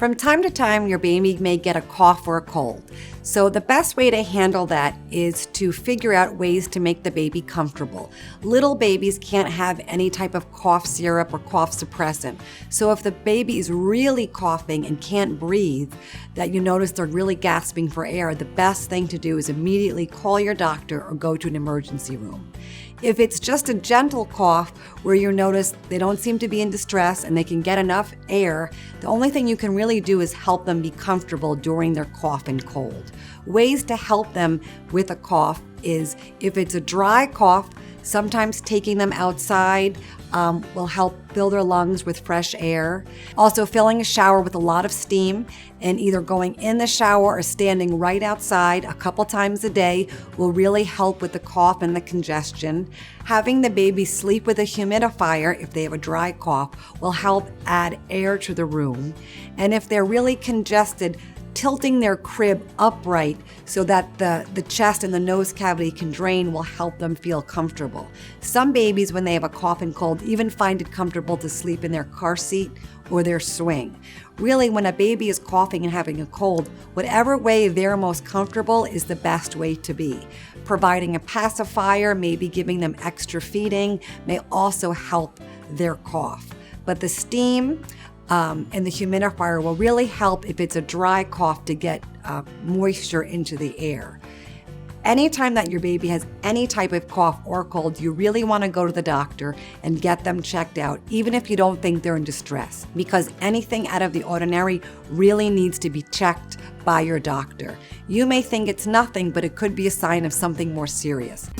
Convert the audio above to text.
From time to time, your baby may get a cough or a cold. So the best way to handle that is to figure out ways to make the baby comfortable. Little babies can't have any type of cough syrup or cough suppressant. So if the baby is really coughing and can't breathe, that you notice they're really gasping for air, the best thing to do is immediately call your doctor or go to an emergency room. If it's just a gentle cough where you notice they don't seem to be in distress and they can get enough air, the only thing you can really do is help them be comfortable during their cough and cold. Ways to help them with a cough is if it's a dry cough, sometimes taking them outside will help fill their lungs with fresh air. Also, filling a shower with a lot of steam and either going in the shower or standing right outside a couple times a day will really help with the cough and the congestion. Having the baby sleep with a humidifier if they have a dry cough will help add air to the room. And if they're really congested, tilting their crib upright so that the chest and the nose cavity can drain will help them feel comfortable. Some babies, when they have a cough and cold, even find it comfortable to sleep in their car seat or their swing. Really, when a baby is coughing and having a cold, whatever way they're most comfortable is the best way to be. Providing a pacifier, maybe giving them extra feeding, may also help their cough. But the steam and the humidifier will really help if it's a dry cough to get moisture into the air. Anytime that your baby has any type of cough or cold, you really want to go to the doctor and get them checked out, even if you don't think they're in distress, because anything out of the ordinary really needs to be checked by your doctor. You may think it's nothing, but it could be a sign of something more serious.